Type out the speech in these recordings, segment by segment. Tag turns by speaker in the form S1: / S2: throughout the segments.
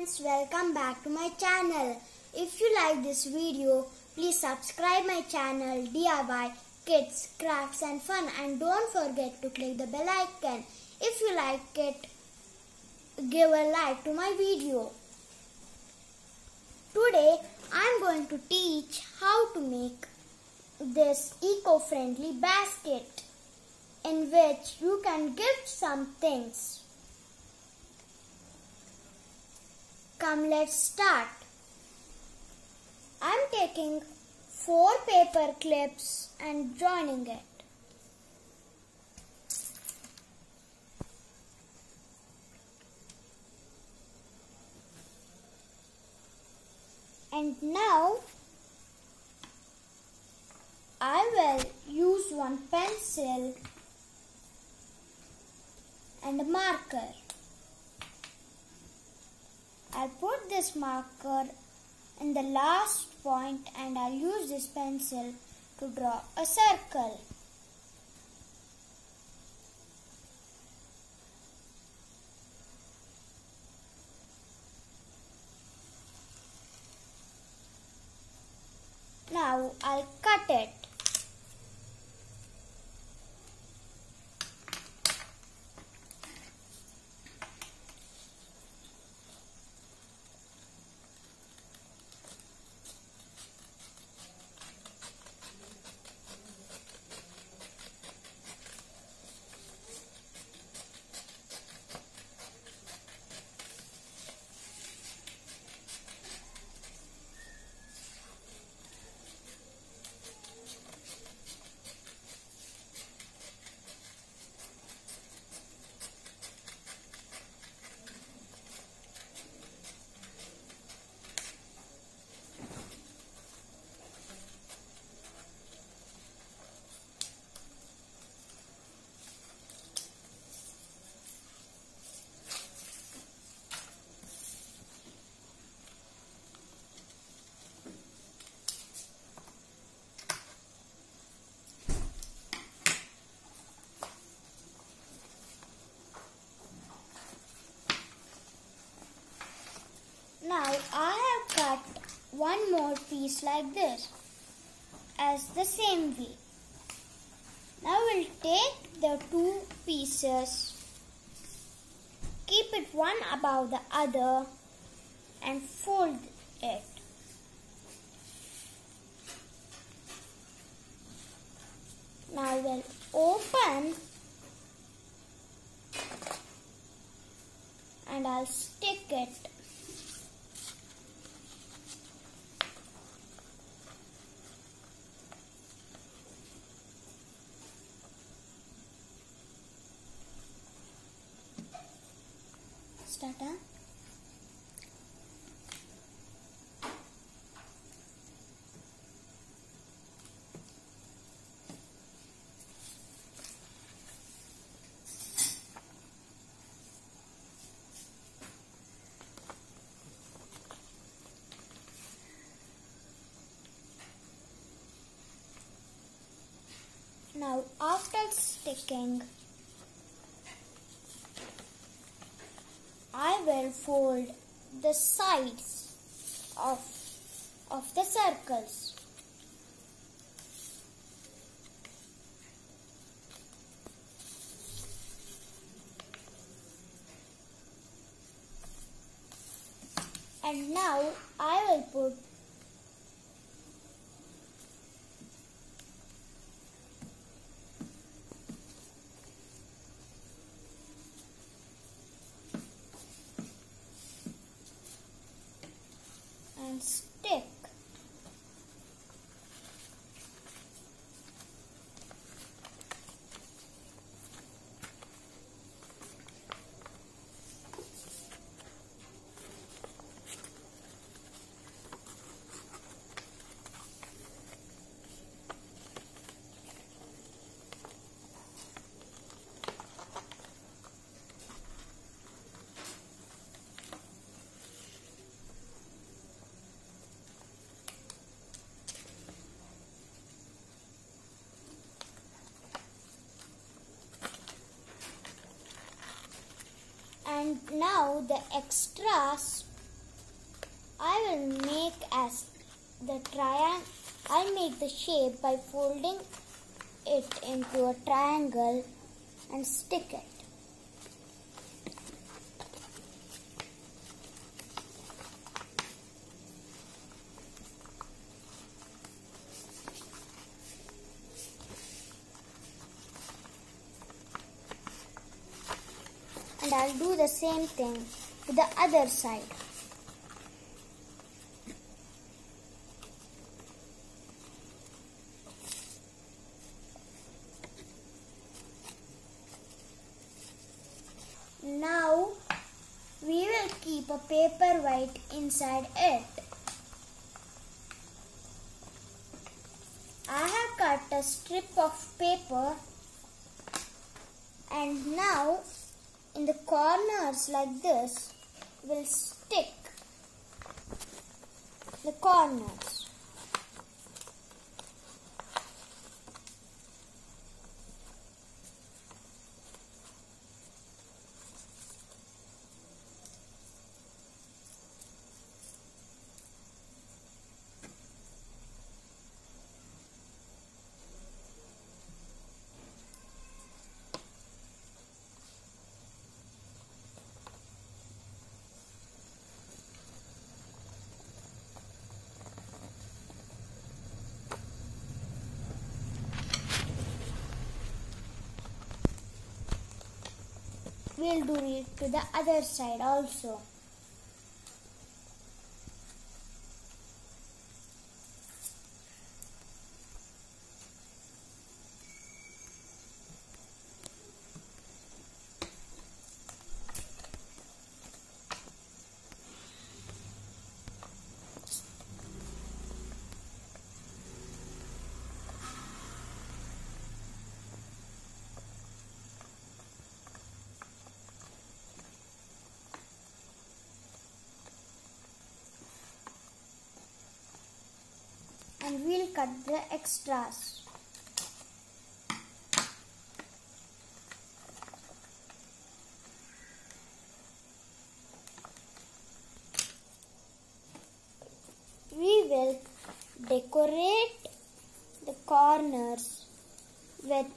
S1: friends, welcome back to my channel. If you like this video, please subscribe my channel DIY Kids, Crafts and Fun, and don't forget to click the bell icon. If you like it, give a like to my video. Today I am going to teach how to make this eco-friendly basket in which you can gift some things. Come, let's start. I am taking 4 paper clips and joining it. And now I will use one pencil and a marker. I'll put this marker in the last point and I'll use this pencil to draw a circle. Now I'll cut it. Now I have cut one more piece like this as the same way. Now we'll take the 2 pieces, keep it one above the other and fold it. Now we'll open and I'll stick it. Start. Now after sticking, I will fold the sides of the circles. And now I will put and stick. And now the extras I will make as the triangle. I'll make the shape by folding it into a triangle and stick it. And I'll do the same thing to the other side. Now we will keep a paperweight inside it. I have cut a strip of paper, and now in the corners like this, we'll stick the corners. We'll do it to the other side also. And we'll cut the extras. We will decorate the corners with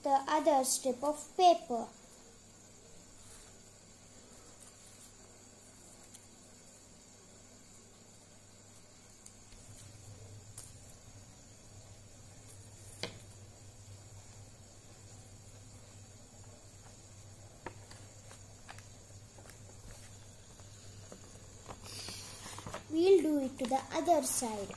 S1: the other strip of paper. We'll do it to the other side.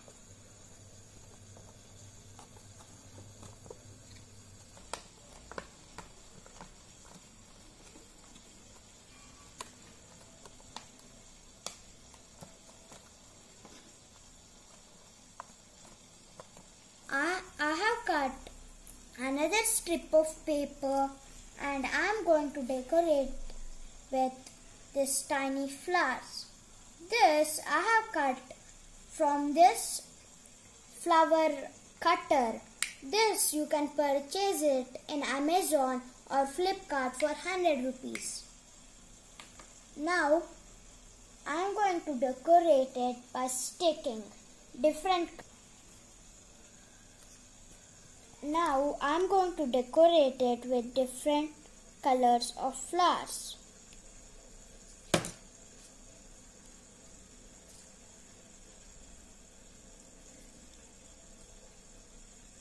S1: I have cut another strip of paper, and I'm going to decorate with this tiny flowers. This I have cut from this flower cutter. This you can purchase it in Amazon or Flipkart for 100 rupees. Now I am going to decorate it by sticking different. Now I am going to decorate it with different colors of flowers.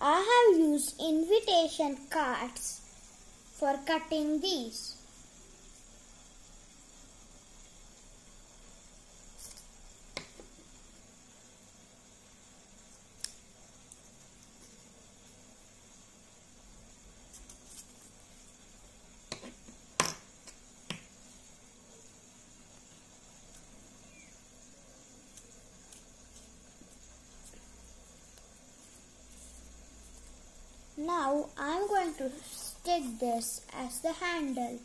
S1: I have used invitation cards for cutting these. Now I am going to stick this as the handle.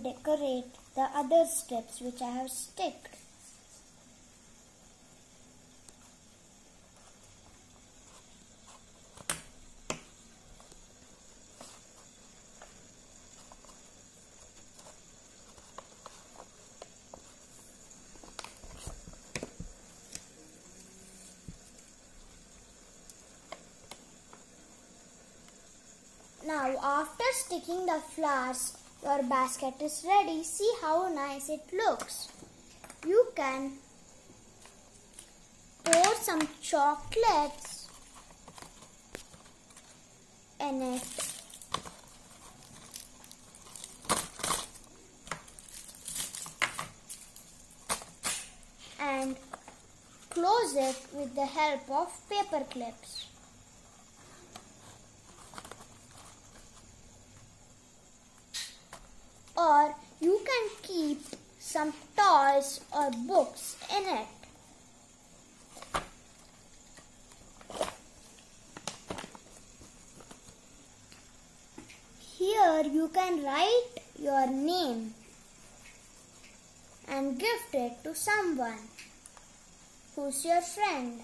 S1: decorate the other strips which I have sticked. Now after sticking the flowers, your basket is ready. See how nice it looks. You can pour some chocolates in it. And close it with the help of paper clips. Or you can keep some toys or books in it. Here you can write your name and gift it to someone who's your friend.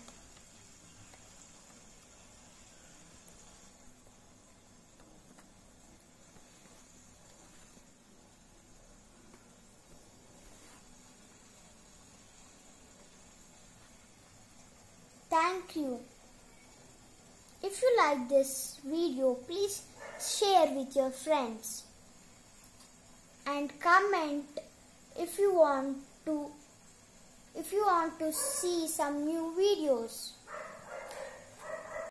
S1: Thank you. If you like this video, please share with your friends and comment if you want to see some new videos.